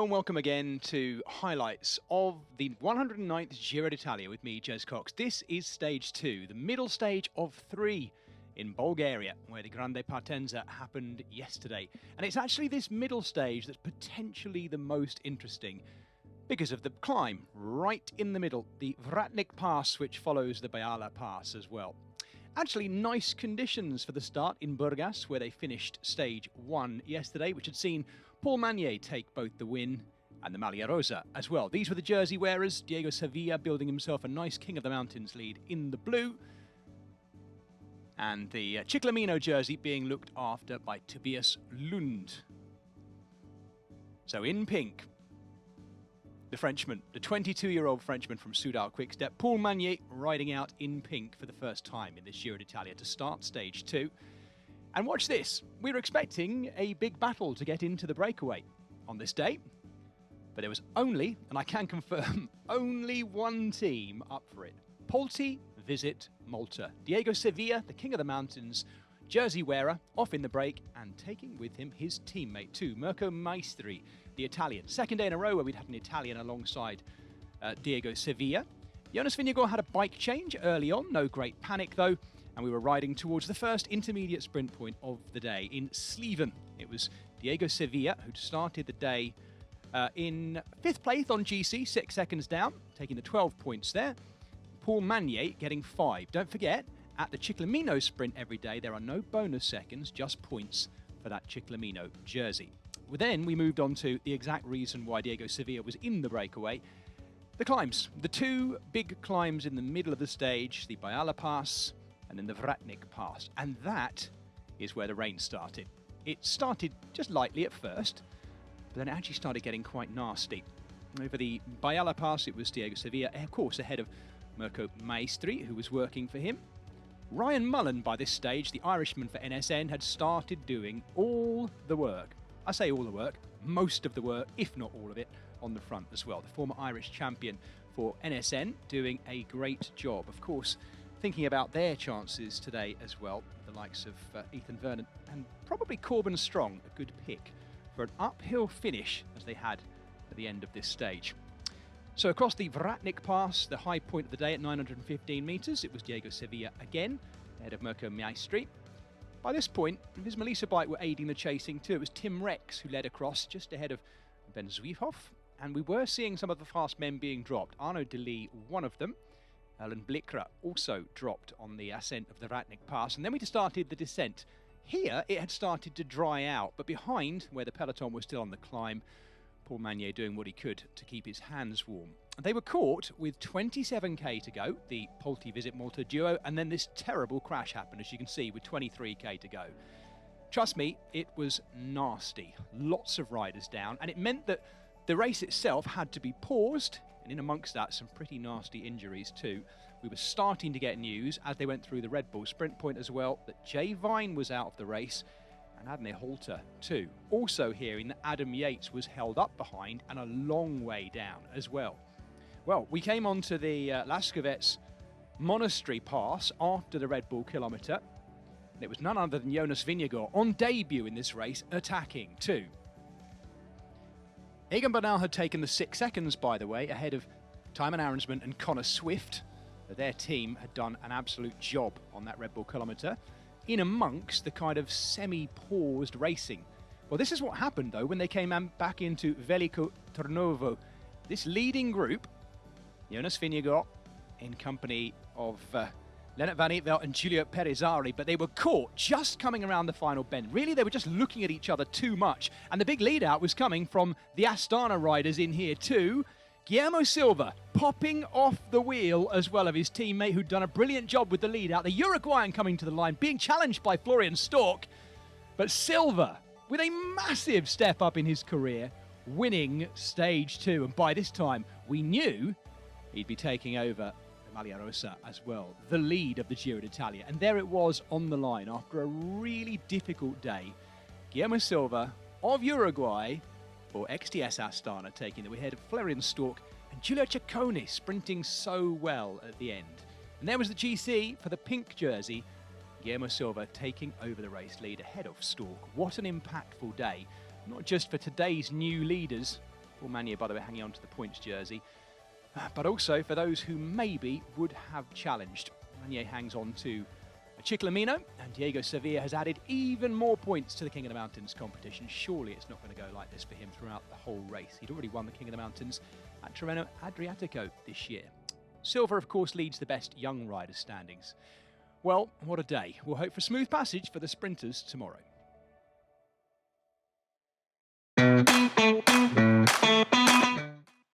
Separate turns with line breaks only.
Hello and welcome again to highlights of the 109th Giro d'Italia with me, Jez Cox. This is stage 2, the middle stage of 3 in Bulgaria, where the Grande Partenza happened yesterday. And it's actually this middle stage that's potentially the most interesting because of the climb right in the middle, the Vratnik Pass, which follows the Bayala Pass as well. Actually, nice conditions for the start in Burgas, where they finished stage 1 yesterday, which had seen Paul Magnier take both the win and the Maglia Rosa as well. These were the jersey wearers, Diego Sevilla building himself a nice King of the Mountains lead in the blue, and the Cyclamino jersey being looked after by Tobias Lund. So in pink, the Frenchman, the 22-year-old Frenchman from Soudal Quickstep, Paul Magnier, riding out in pink for the first time in this Giro d'Italia to start stage 2. And watch this, we were expecting a big battle to get into the breakaway on this day, but there was only, and I can confirm, only one team up for it. Polti Visit Malta. Diego Sevilla, the King of the Mountains, jersey wearer, off in the break and taking with him his teammate too, Mirko Maestri, the Italian. Second day in a row where we'd had an Italian alongside Diego Sevilla. Jonas Vingegaard had a bike change early on, no great panic though, and we were riding towards the first intermediate sprint point of the day in Sleven. It was Diego Sevilla who started the day in 5th place on GC, 6 seconds down, taking the 12 points there. Paul Magnier getting 5. Don't forget, at the Cyclamino sprint every day, there are no bonus seconds, just points for that Cyclamino jersey. Well, then we moved on to the exact reason why Diego Sevilla was in the breakaway. The climbs. The two big climbs in the middle of the stage, the Bayala Pass and then the Vratnik Pass. And that is where the rain started. It started just lightly at first, but then it actually started getting quite nasty. Over the Bayala Pass, it was Diego Sevilla, of course, ahead of Mirko Maestri, who was working for him. Ryan Mullen, by this stage, the Irishman for NSN, had started doing all the work. I say all the work, most of the work, if not all of it, on the front as well. The former Irish champion for NSN doing a great job. Of course, thinking about their chances today as well, the likes of Ethan Vernon and probably Corbin Strong, a good pick for an uphill finish as they had at the end of this stage. So across the Vratnik Pass, the high point of the day at 915 metres, it was Diego Sevilla again, ahead of Mirko Maestri. By this point, his Melissa bike were aiding the chasing too. It was Tim Rex who led across just ahead of Ben Zwiefhoff, and we were seeing some of the fast men being dropped. Arnaud Delis, one of them. Alan Blikra also dropped on the ascent of the Vratnik Pass, and then we started the descent. Here, it had started to dry out, but behind, where the peloton was still on the climb, Paul Magnier doing what he could to keep his hands warm. They were caught with 27k to go, the Polti Visit Malta duo, and then this terrible crash happened, as you can see, with 23k to go. Trust me, it was nasty. Lots of riders down, and it meant that the race itself had to be paused, and in amongst that, some pretty nasty injuries too. We were starting to get news, as they went through the Red Bull sprint point as well, that Jay Vine was out of the race, and Adne Halter too. Also hearing that Adam Yates was held up behind and a long way down as well. Well, we came on to the Lyaskovets Monastery Pass after the Red Bull kilometre. And it was none other than Jonas Vingegaard on debut in this race, attacking too. Egan Bernal had taken the 6 seconds, by the way, ahead of Tymon Arensman and Connor Swift. Their team had done an absolute job on that Red Bull kilometre, in amongst the kind of semi-paused racing. Well, this is what happened, though, when they came back into Veliko Tarnovo. This leading group, Jonas Vingegaard, in company of Lennart Van Eetvelt and Giulio Perezzari, but they were caught just coming around the final bend. Really, they were just looking at each other too much. And the big lead-out was coming from the Astana riders in here too. Guillermo Silva popping off the wheel as well of his teammate who'd done a brilliant job with the lead out. The Uruguayan coming to the line, being challenged by Florian Stork. But Silva, with a massive step up in his career, winning stage 2. And by this time, we knew he'd be taking over the Maglia Rosa as well, the lead of the Giro d'Italia. And there it was on the line after a really difficult day. Guillermo Silva of Uruguay, for XDS Astana taking the way ahead of Florian Stork and Giulio Ciccone sprinting so well at the end. And there was the GC for the pink jersey, Guillermo Silva taking over the race lead ahead of Stork. What an impactful day, not just for today's new leaders, Paul Magnier, by the way, hanging on to the points jersey. But also for those who maybe would have challenged. Magnier hangs on to Ciclamino, and Diego Sevilla has added even more points to the King of the Mountains competition. Surely it's not going to go like this for him throughout the whole race. He'd already won the King of the Mountains at Tirreno Adriatico this year. Silva, of course, leads the best young riders standings. Well, what a day. We'll hope for smooth passage for the sprinters tomorrow.